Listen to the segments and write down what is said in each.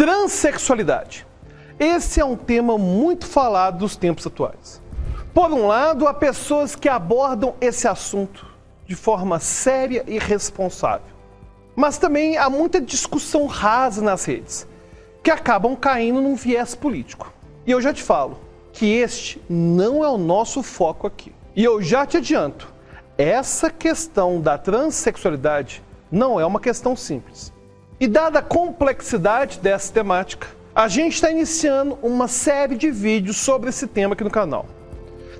Transsexualidade. Esse é um tema muito falado nos tempos atuais. Por um lado, há pessoas que abordam esse assunto de forma séria e responsável. Mas também há muita discussão rasa nas redes, que acabam caindo num viés político. E eu já te falo que este não é o nosso foco aqui. E eu já te adianto, essa questão da transexualidade não é uma questão simples. E dada a complexidade dessa temática, a gente está iniciando uma série de vídeos sobre esse tema aqui no canal.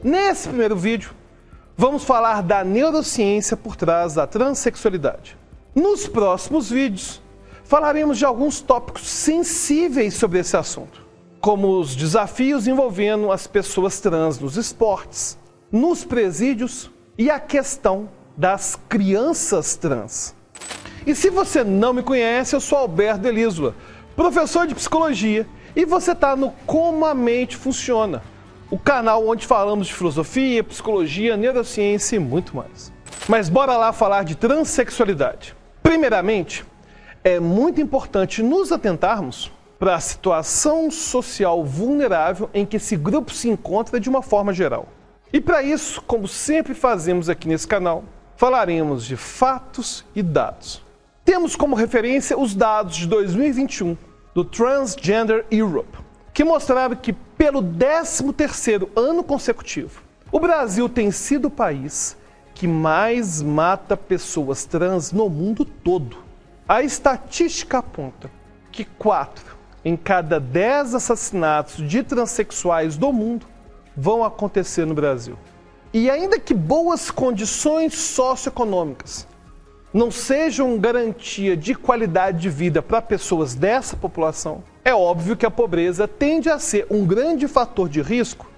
Nesse primeiro vídeo, vamos falar da neurociência por trás da transexualidade. Nos próximos vídeos, falaremos de alguns tópicos sensíveis sobre esse assunto, como os desafios envolvendo as pessoas trans nos esportes, nos presídios e a questão das crianças trans. E se você não me conhece, eu sou Alberto Delísula, professor de psicologia, e você está no Como a Mente Funciona, o canal onde falamos de filosofia, psicologia, neurociência e muito mais. Mas bora lá falar de transexualidade. Primeiramente, é muito importante nos atentarmos para a situação social vulnerável em que esse grupo se encontra de uma forma geral. E para isso, como sempre fazemos aqui nesse canal, falaremos de fatos e dados. Temos como referência os dados de 2021 do Transgender Europe, que mostraram que pelo 13º ano consecutivo, o Brasil tem sido o país que mais mata pessoas trans no mundo todo. A estatística aponta que 4 em cada 10 assassinatos de transexuais do mundo vão acontecer no Brasil. E ainda que boas condições socioeconômicas não sejam garantia de qualidade de vida para pessoas dessa população, é óbvio que a pobreza tende a ser um grande fator de risco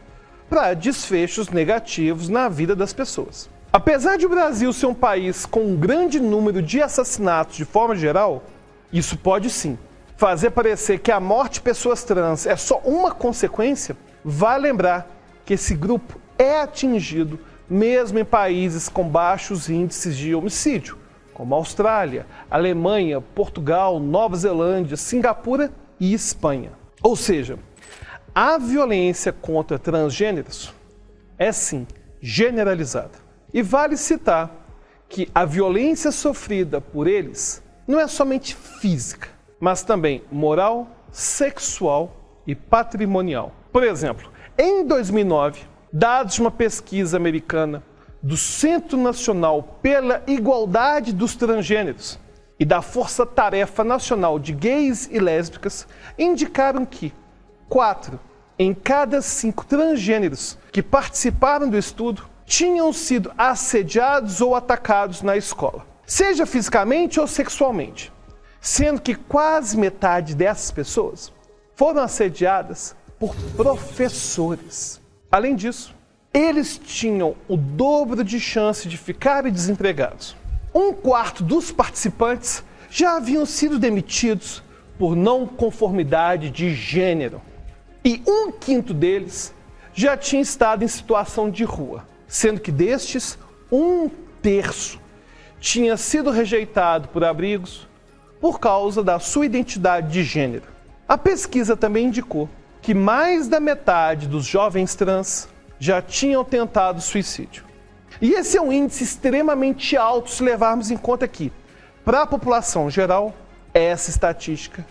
para desfechos negativos na vida das pessoas. Apesar de o Brasil ser um país com um grande número de assassinatos de forma geral, isso pode sim fazer parecer que a morte de pessoas trans é só uma consequência. Vale lembrar que esse grupo é atingido mesmo em países com baixos índices de homicídio, como Austrália, Alemanha, Portugal, Nova Zelândia, Singapura e Espanha. Ou seja, a violência contra transgêneros é sim generalizada. E vale citar que a violência sofrida por eles não é somente física, mas também moral, sexual e patrimonial. Por exemplo, em 2009, dados de uma pesquisa americana do Centro Nacional pela Igualdade dos Transgêneros e da Força Tarefa Nacional de Gays e Lésbicas indicaram que 4 em cada 5 transgêneros que participaram do estudo tinham sido assediados ou atacados na escola, seja fisicamente ou sexualmente, sendo que quase metade dessas pessoas foram assediadas por professores. Além disso, eles tinham o dobro de chance de ficarem desempregados. 1/4 dos participantes já haviam sido demitidos por não conformidade de gênero. E 1/5 deles já tinha estado em situação de rua, sendo que destes, 1/3 tinha sido rejeitado por abrigos por causa da sua identidade de gênero. A pesquisa também indicou que mais da metade dos jovens trans já tinham tentado suicídio. E esse é um índice extremamente alto se levarmos em conta que, para a população geral, essa estatística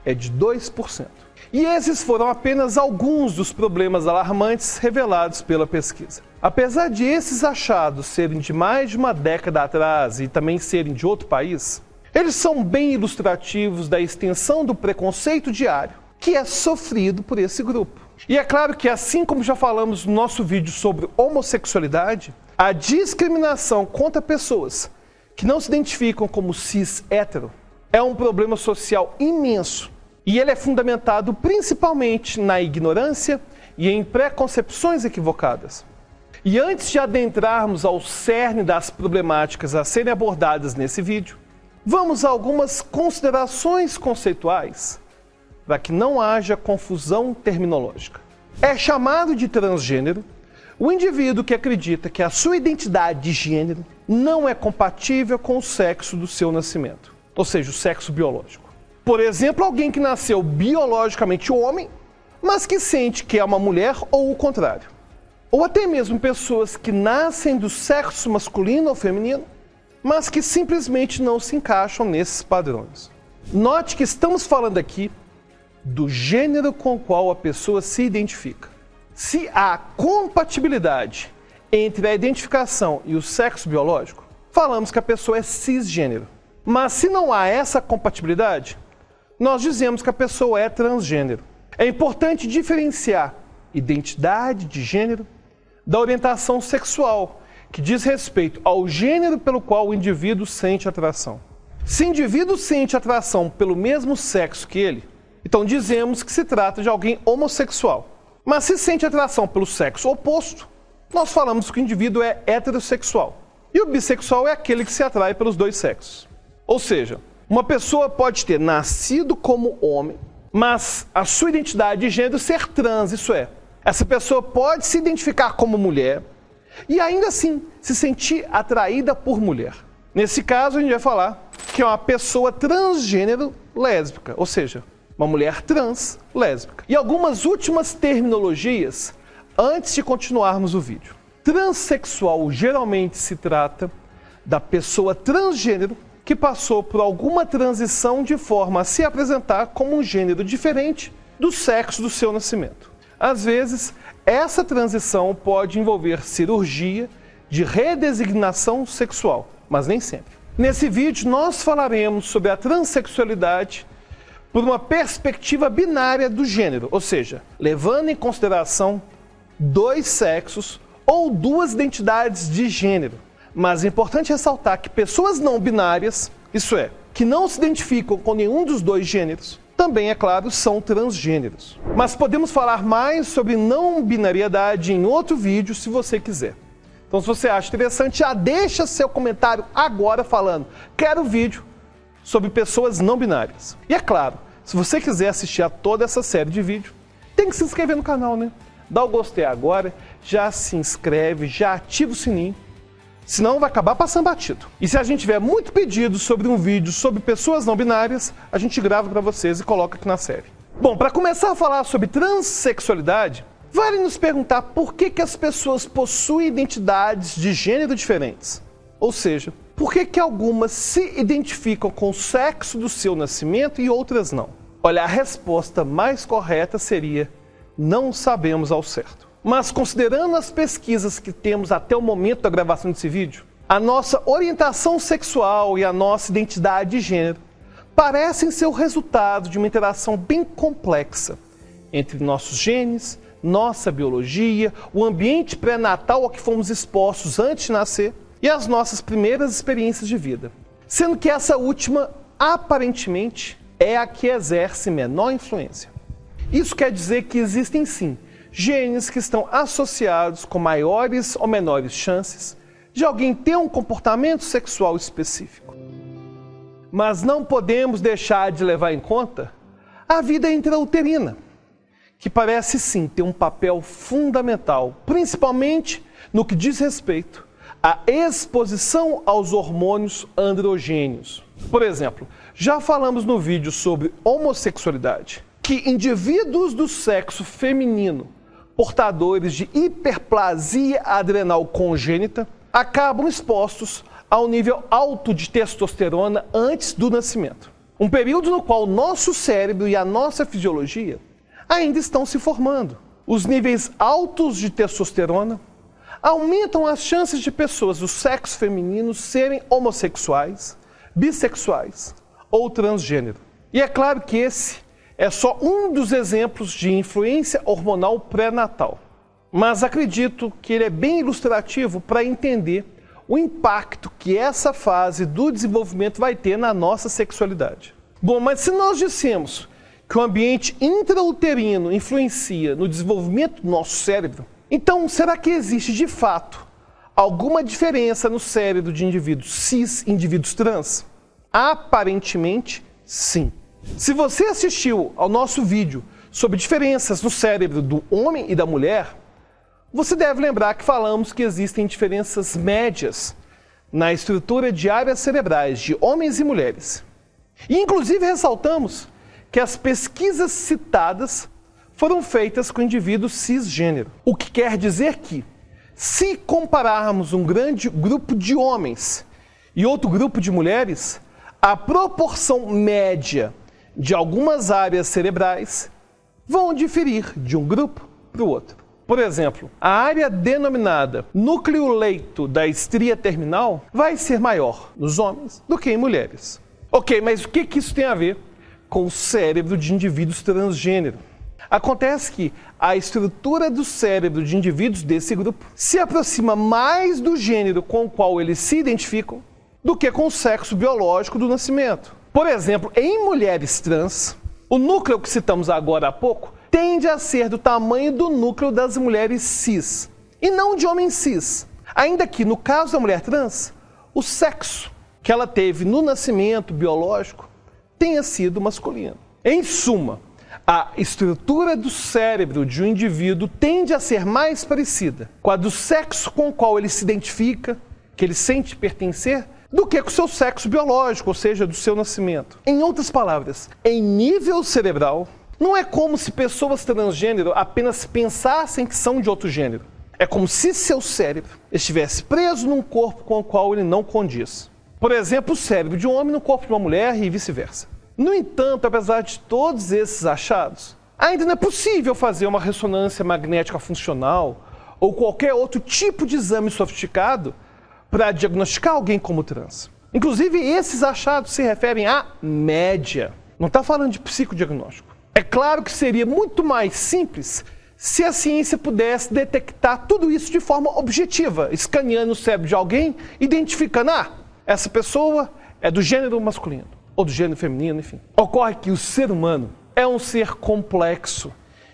é de 2%. E esses foram apenas alguns dos problemas alarmantes revelados pela pesquisa. Apesar de esses achados serem de mais de uma década atrás e também serem de outro país, eles são bem ilustrativos da extensão do preconceito diário que é sofrido por esse grupo. E é claro que, assim como já falamos no nosso vídeo sobre homossexualidade, a discriminação contra pessoas que não se identificam como cis-hétero é um problema social imenso. E ele é fundamentado principalmente na ignorância e em preconcepções equivocadas. E antes de adentrarmos ao cerne das problemáticas a serem abordadas nesse vídeo, vamos a algumas considerações conceituais para que não haja confusão terminológica. É chamado de transgênero o indivíduo que acredita que a sua identidade de gênero não é compatível com o sexo do seu nascimento, ou seja, o sexo biológico. Por exemplo, alguém que nasceu biologicamente homem, mas que sente que é uma mulher ou o contrário. Ou até mesmo pessoas que nascem do sexo masculino ou feminino, mas que simplesmente não se encaixam nesses padrões. Note que estamos falando aqui do gênero com o qual a pessoa se identifica. Se há compatibilidade entre a identificação e o sexo biológico, falamos que a pessoa é cisgênero. Mas se não há essa compatibilidade, nós dizemos que a pessoa é transgênero. É importante diferenciar identidade de gênero da orientação sexual, que diz respeito ao gênero pelo qual o indivíduo sente atração. Se o indivíduo sente atração pelo mesmo sexo que ele, então dizemos que se trata de alguém homossexual. Mas se sente atração pelo sexo oposto, nós falamos que o indivíduo é heterossexual. E o bissexual é aquele que se atrai pelos dois sexos. Ou seja, uma pessoa pode ter nascido como homem, mas a sua identidade de gênero ser trans, isso é, essa pessoa pode se identificar como mulher e ainda assim se sentir atraída por mulher. Nesse caso, a gente vai falar que é uma pessoa transgênero lésbica, ou seja, uma mulher trans lésbica. E algumas últimas terminologias antes de continuarmos o vídeo. Transsexual geralmente se trata da pessoa transgênero que passou por alguma transição de forma a se apresentar como um gênero diferente do sexo do seu nascimento. Às vezes, essa transição pode envolver cirurgia de redesignação sexual, mas nem sempre. Nesse vídeo, nós falaremos sobre a transexualidade por uma perspectiva binária do gênero, ou seja, levando em consideração dois sexos ou duas identidades de gênero. Mas é importante ressaltar que pessoas não binárias, isso é, que não se identificam com nenhum dos dois gêneros, também, é claro, são transgêneros. Mas podemos falar mais sobre não binariedade em outro vídeo se você quiser. Então, se você acha interessante, já deixa seu comentário agora falando quero vídeo sobre pessoas não binárias. E é claro, se você quiser assistir a toda essa série de vídeos, tem que se inscrever no canal, né? Dá o gostei agora, já se inscreve, já ativa o sininho, senão vai acabar passando batido. E se a gente tiver muito pedido sobre um vídeo sobre pessoas não binárias, a gente grava para vocês e coloca aqui na série. Bom, para começar a falar sobre transexualidade, vale nos perguntar por que as pessoas possuem identidades de gênero diferentes. Ou seja, por que algumas se identificam com o sexo do seu nascimento e outras não? Olha, a resposta mais correta seria: não sabemos ao certo. Mas considerando as pesquisas que temos até o momento da gravação desse vídeo, a nossa orientação sexual e a nossa identidade de gênero parecem ser o resultado de uma interação bem complexa entre nossos genes, nossa biologia, o ambiente pré-natal ao que fomos expostos antes de nascer e as nossas primeiras experiências de vida. Sendo que essa última, aparentemente, é a que exerce menor influência. Isso quer dizer que existem sim genes que estão associados com maiores ou menores chances de alguém ter um comportamento sexual específico. Mas não podemos deixar de levar em conta a vida intrauterina, que parece sim ter um papel fundamental, principalmente no que diz respeito à exposição aos hormônios androgênios. Por exemplo, já falamos no vídeo sobre homossexualidade, que indivíduos do sexo feminino portadores de hiperplasia adrenal congênita acabam expostos ao nível alto de testosterona antes do nascimento. Um período no qual o nosso cérebro e a nossa fisiologia ainda estão se formando. Os níveis altos de testosterona aumentam as chances de pessoas do sexo feminino serem homossexuais, bissexuais ou transgênero. E é claro que esse é só um dos exemplos de influência hormonal pré-natal. Mas acredito que ele é bem ilustrativo para entender o impacto que essa fase do desenvolvimento vai ter na nossa sexualidade. Bom, mas se nós dissemos que o ambiente intrauterino influencia no desenvolvimento do nosso cérebro, então será que existe de fato alguma diferença no cérebro de indivíduos cis e indivíduos trans? Aparentemente, sim. Se você assistiu ao nosso vídeo sobre diferenças no cérebro do homem e da mulher, você deve lembrar que falamos que existem diferenças médias na estrutura de áreas cerebrais de homens e mulheres. E, inclusive, ressaltamos que as pesquisas citadas foram feitas com indivíduos cisgênero. O que quer dizer que, se compararmos um grande grupo de homens e outro grupo de mulheres, a proporção média de algumas áreas cerebrais vão diferir de um grupo para o outro. Por exemplo, a área denominada núcleo-leito da estria terminal vai ser maior nos homens do que em mulheres. Ok, mas o que isso tem a ver com o cérebro de indivíduos transgênero? Acontece que a estrutura do cérebro de indivíduos desse grupo se aproxima mais do gênero com o qual eles se identificam do que com o sexo biológico do nascimento. Por exemplo, em mulheres trans, o núcleo que citamos agora há pouco tende a ser do tamanho do núcleo das mulheres cis, e não de homens cis. Ainda que, no caso da mulher trans, o sexo que ela teve no nascimento biológico tenha sido masculino. Em suma, a estrutura do cérebro de um indivíduo tende a ser mais parecida com a do sexo com o qual ele se identifica, que ele sente pertencer, do que com o seu sexo biológico, ou seja, do seu nascimento. Em outras palavras, em nível cerebral, não é como se pessoas transgênero apenas pensassem que são de outro gênero. É como se seu cérebro estivesse preso num corpo com o qual ele não condiz. Por exemplo, o cérebro de um homem no corpo de uma mulher e vice-versa. No entanto, apesar de todos esses achados, ainda não é possível fazer uma ressonância magnética funcional ou qualquer outro tipo de exame sofisticado para diagnosticar alguém como trans. Inclusive, esses achados se referem à média. Não está falando de psicodiagnóstico. É claro que seria muito mais simples se a ciência pudesse detectar tudo isso de forma objetiva, escaneando o cérebro de alguém, identificando, essa pessoa é do gênero masculino, ou do gênero feminino, enfim. Ocorre que o ser humano é um ser complexo.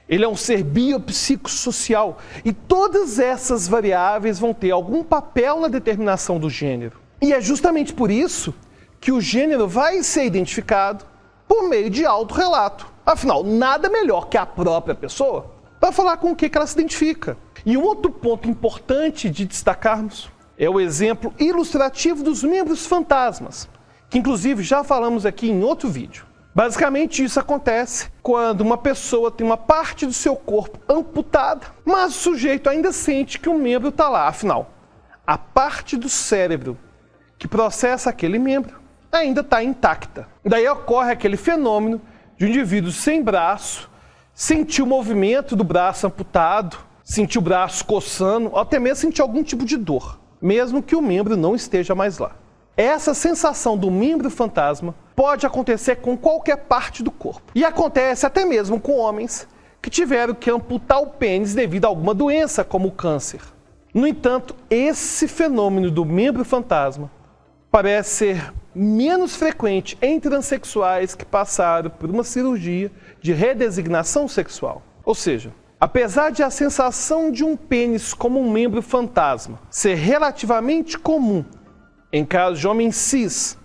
Ele é um ser biopsicossocial e todas essas variáveis vão ter algum papel na determinação do gênero. E é justamente por isso que o gênero vai ser identificado por meio de autorrelato. Afinal, nada melhor que a própria pessoa para falar com o que ela se identifica. E um outro ponto importante de destacarmos é o exemplo ilustrativo dos membros fantasmas, que inclusive já falamos aqui em outro vídeo. Basicamente, isso acontece quando uma pessoa tem uma parte do seu corpo amputada, mas o sujeito ainda sente que o membro está lá. Afinal, a parte do cérebro que processa aquele membro ainda está intacta. Daí ocorre aquele fenômeno de um indivíduo sem braço, sentir o movimento do braço amputado, sentir o braço coçando, ou até mesmo sentir algum tipo de dor, mesmo que o membro não esteja mais lá. Essa sensação do membro fantasma pode acontecer com qualquer parte do corpo. E acontece até mesmo com homens que tiveram que amputar o pênis devido a alguma doença, como o câncer. No entanto, esse fenômeno do membro fantasma parece ser menos frequente em transexuais que passaram por uma cirurgia de redesignação sexual. Ou seja, apesar de a sensação de um pênis como um membro fantasma ser relativamente comum em casos de homens cis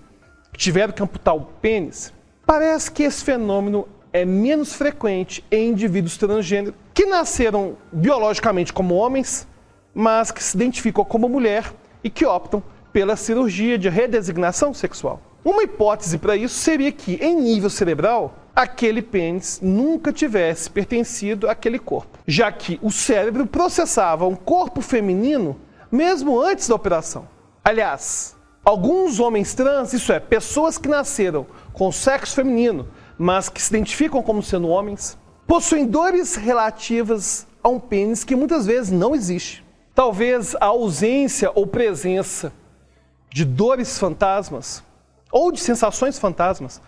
que tiveram que amputar o pênis, parece que esse fenômeno é menos frequente em indivíduos transgênero que nasceram biologicamente como homens, mas que se identificam como mulher e que optam pela cirurgia de redesignação sexual. Uma hipótese para isso seria que, em nível cerebral, aquele pênis nunca tivesse pertencido àquele corpo, já que o cérebro processava um corpo feminino mesmo antes da operação. Aliás, alguns homens trans, isso é, pessoas que nasceram com sexo feminino, mas que se identificam como sendo homens, possuem dores relativas a um pênis que muitas vezes não existe. Talvez a ausência ou presença de dores fantasmas ou de sensações fantasmas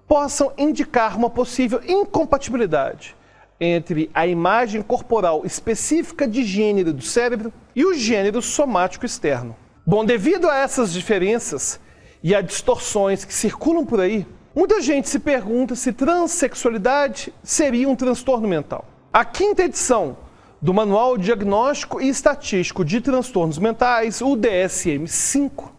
possam indicar uma possível incompatibilidade entre a imagem corporal específica de gênero do cérebro e o gênero somático externo. Bom, devido a essas diferenças e a distorções que circulam por aí, muita gente se pergunta se transexualidade seria um transtorno mental. A quinta edição do Manual Diagnóstico e Estatístico de Transtornos Mentais, o DSM-5,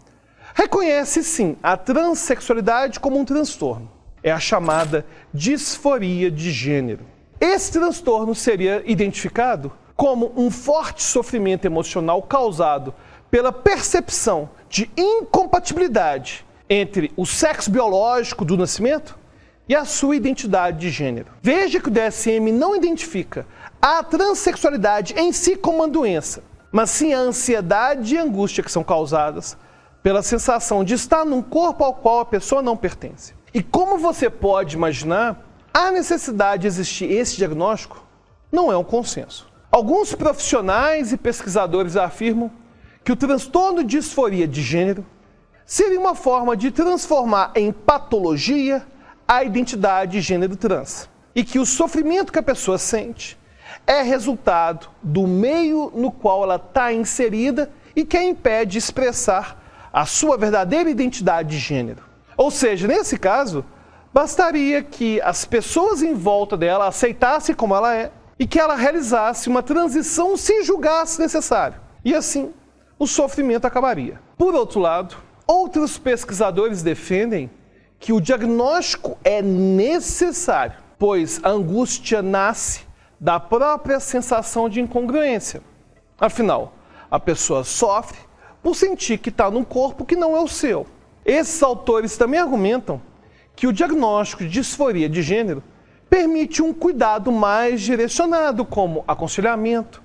reconhece sim a transexualidade como um transtorno. É a chamada disforia de gênero. Esse transtorno seria identificado como um forte sofrimento emocional causado pela percepção de incompatibilidade entre o sexo biológico do nascimento e a sua identidade de gênero. Veja que o DSM não identifica a transexualidade em si como uma doença, mas sim a ansiedade e angústia que são causadas pela sensação de estar num corpo ao qual a pessoa não pertence. E como você pode imaginar, a necessidade de existir esse diagnóstico não é um consenso. Alguns profissionais e pesquisadores afirmam que o transtorno de disforia de gênero seria uma forma de transformar em patologia a identidade de gênero trans, e que o sofrimento que a pessoa sente é resultado do meio no qual ela está inserida e que a impede de expressar a sua verdadeira identidade de gênero. Ou seja, nesse caso, bastaria que as pessoas em volta dela aceitassem como ela é e que ela realizasse uma transição se julgasse necessário. E assim, o sofrimento acabaria. Por outro lado, outros pesquisadores defendem que o diagnóstico é necessário, pois a angústia nasce da própria sensação de incongruência. Afinal, a pessoa sofre por sentir que está num corpo que não é o seu. Esses autores também argumentam que o diagnóstico de disforia de gênero permite um cuidado mais direcionado, como aconselhamento,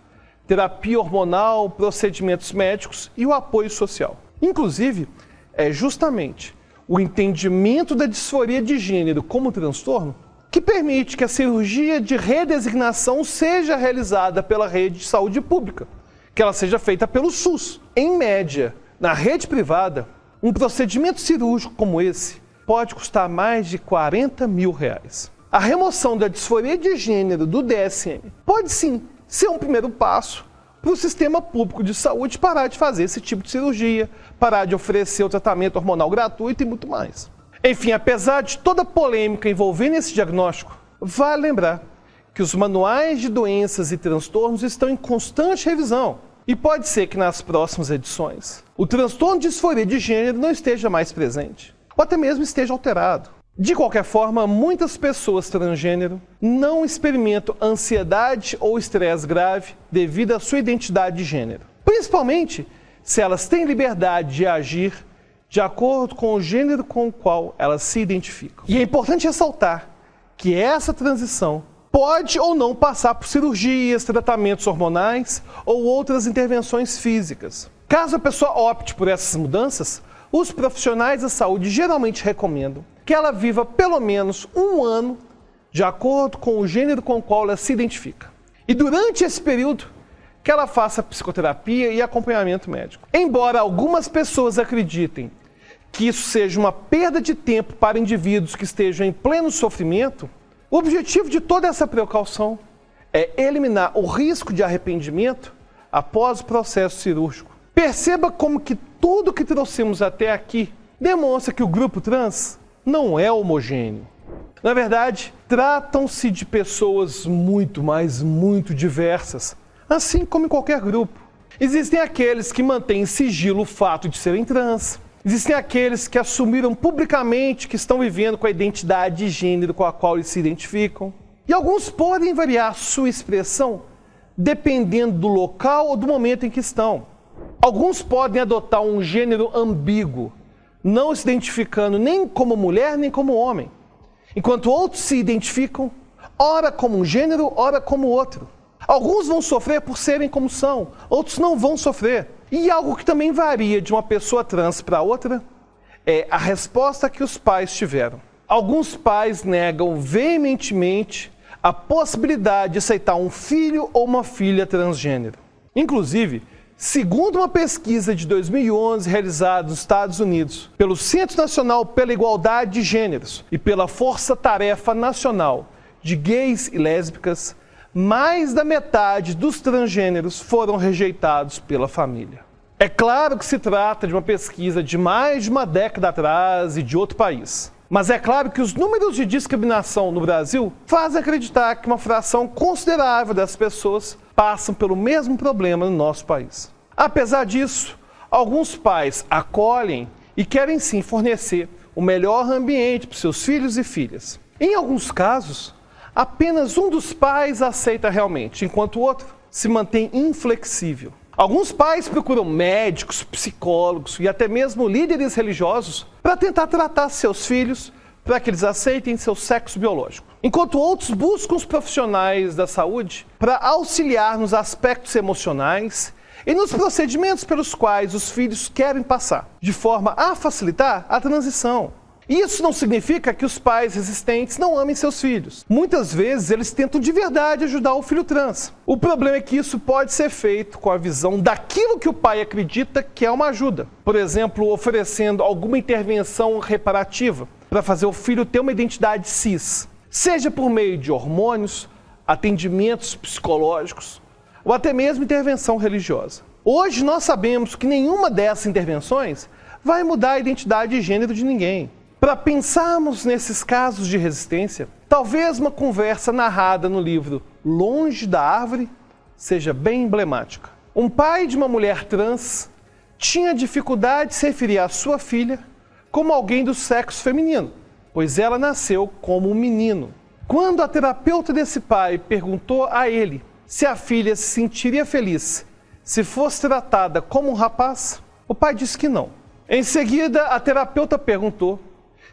terapia hormonal, procedimentos médicos e o apoio social. Inclusive, é justamente o entendimento da disforia de gênero como transtorno que permite que a cirurgia de redesignação seja realizada pela rede de saúde pública, que ela seja feita pelo SUS. Em média, na rede privada, um procedimento cirúrgico como esse pode custar mais de R$40 mil. A remoção da disforia de gênero do DSM pode sim ser um primeiro passo para o sistema público de saúde parar de fazer esse tipo de cirurgia, parar de oferecer o tratamento hormonal gratuito e muito mais. Enfim, apesar de toda a polêmica envolvendo esse diagnóstico, vale lembrar que os manuais de doenças e transtornos estão em constante revisão e pode ser que nas próximas edições o transtorno de disforia de gênero não esteja mais presente, ou até mesmo esteja alterado. De qualquer forma, muitas pessoas transgênero não experimentam ansiedade ou estresse grave devido à sua identidade de gênero, principalmente se elas têm liberdade de agir de acordo com o gênero com o qual elas se identificam. E é importante ressaltar que essa transição pode ou não passar por cirurgias, tratamentos hormonais ou outras intervenções físicas. Caso a pessoa opte por essas mudanças, os profissionais da saúde geralmente recomendam que ela viva pelo menos um ano de acordo com o gênero com o qual ela se identifica. E durante esse período, que ela faça psicoterapia e acompanhamento médico. Embora algumas pessoas acreditem que isso seja uma perda de tempo para indivíduos que estejam em pleno sofrimento, o objetivo de toda essa precaução é eliminar o risco de arrependimento após o processo cirúrgico. Perceba como que tudo que trouxemos até aqui demonstra que o grupo trans não é homogêneo. Na verdade, tratam-se de pessoas muito diversas, assim como em qualquer grupo. Existem aqueles que mantêm em sigilo o fato de serem trans. Existem aqueles que assumiram publicamente que estão vivendo com a identidade de gênero com a qual eles se identificam. E alguns podem variar sua expressão dependendo do local ou do momento em que estão. Alguns podem adotar um gênero ambíguo, não se identificando nem como mulher nem como homem, enquanto outros se identificam, ora como um gênero, ora como outro. Alguns vão sofrer por serem como são, outros não vão sofrer. E algo que também varia de uma pessoa trans para outra é a resposta que os pais tiveram. Alguns pais negam veementemente a possibilidade de aceitar um filho ou uma filha transgênero. Inclusive, segundo uma pesquisa de 2011 realizada nos Estados Unidos pelo Centro Nacional pela Igualdade de Gêneros e pela Força Tarefa Nacional de Gays e Lésbicas, mais da metade dos transgêneros foram rejeitados pela família. É claro que se trata de uma pesquisa de mais de uma década atrás e de outro país. Mas é claro que os números de discriminação no Brasil fazem acreditar que uma fração considerável das pessoas passam pelo mesmo problema no nosso país. Apesar disso, alguns pais acolhem e querem sim fornecer o melhor ambiente para seus filhos e filhas. Em alguns casos, apenas um dos pais aceita realmente, enquanto o outro se mantém inflexível. Alguns pais procuram médicos, psicólogos e até mesmo líderes religiosos para tentar tratar seus filhos para que eles aceitem seu sexo biológico. Enquanto outros buscam os profissionais da saúde para auxiliar nos aspectos emocionais e nos procedimentos pelos quais os filhos querem passar, de forma a facilitar a transição. Isso não significa que os pais resistentes não amem seus filhos. Muitas vezes eles tentam de verdade ajudar o filho trans. O problema é que isso pode ser feito com a visão daquilo que o pai acredita que é uma ajuda. Por exemplo, oferecendo alguma intervenção reparativa para fazer o filho ter uma identidade cis, seja por meio de hormônios, atendimentos psicológicos ou até mesmo intervenção religiosa. Hoje nós sabemos que nenhuma dessas intervenções vai mudar a identidade de gênero de ninguém. Para pensarmos nesses casos de resistência, talvez uma conversa narrada no livro Longe da Árvore seja bem emblemática. Um pai de uma mulher trans tinha dificuldade de se referir à sua filha como alguém do sexo feminino, pois ela nasceu como um menino. Quando a terapeuta desse pai perguntou a ele se a filha se sentiria feliz se fosse tratada como um rapaz, o pai disse que não. Em seguida, a terapeuta perguntou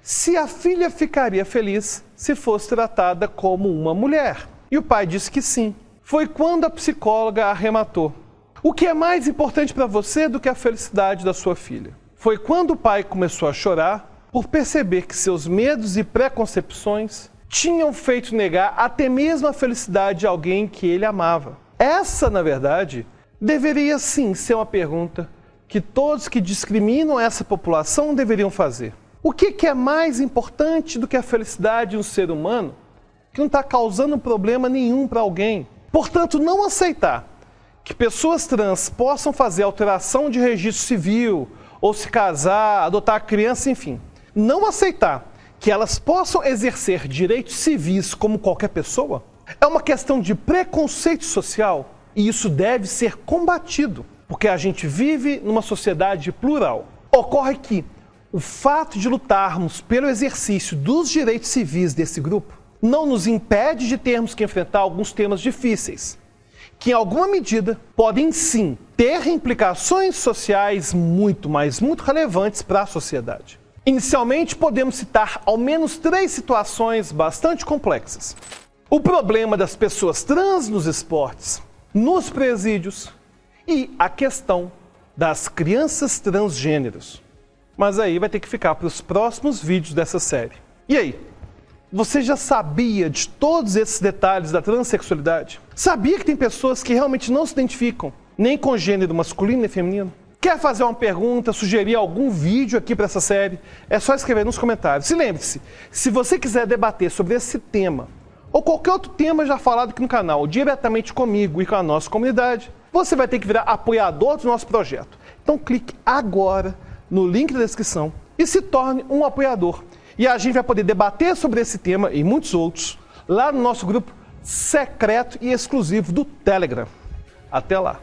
se a filha ficaria feliz se fosse tratada como uma mulher. E o pai disse que sim. Foi quando a psicóloga arrematou: o que é mais importante para você do que a felicidade da sua filha? Foi quando o pai começou a chorar por perceber que seus medos e preconcepções tinham feito negar até mesmo a felicidade de alguém que ele amava. Essa, na verdade, deveria sim ser uma pergunta que todos que discriminam essa população deveriam fazer. O que é mais importante do que a felicidade de um ser humano que não está causando problema nenhum para alguém? Portanto, não aceitar que pessoas trans possam fazer alteração de registro civil, ou se casar, adotar criança, enfim. Não aceitar que elas possam exercer direitos civis como qualquer pessoa é uma questão de preconceito social e isso deve ser combatido, porque a gente vive numa sociedade plural. Ocorre que o fato de lutarmos pelo exercício dos direitos civis desse grupo não nos impede de termos que enfrentar alguns temas difíceis, que em alguma medida podem sim ter implicações sociais muito relevantes para a sociedade. Inicialmente, podemos citar ao menos 3 situações bastante complexas. O problema das pessoas trans nos esportes, nos presídios e a questão das crianças transgêneros. Mas aí vai ter que ficar para os próximos vídeos dessa série. E aí? Você já sabia de todos esses detalhes da transexualidade? Sabia que tem pessoas que realmente não se identificam nem com gênero masculino nem feminino? Quer fazer uma pergunta, sugerir algum vídeo aqui para essa série? É só escrever nos comentários. E lembre-se, se você quiser debater sobre esse tema ou qualquer outro tema já falado aqui no canal, diretamente comigo e com a nossa comunidade, você vai ter que virar apoiador do nosso projeto. Então clique agora no link da descrição e se torne um apoiador. E a gente vai poder debater sobre esse tema e muitos outros lá no nosso grupo secreto e exclusivo do Telegram. Até lá!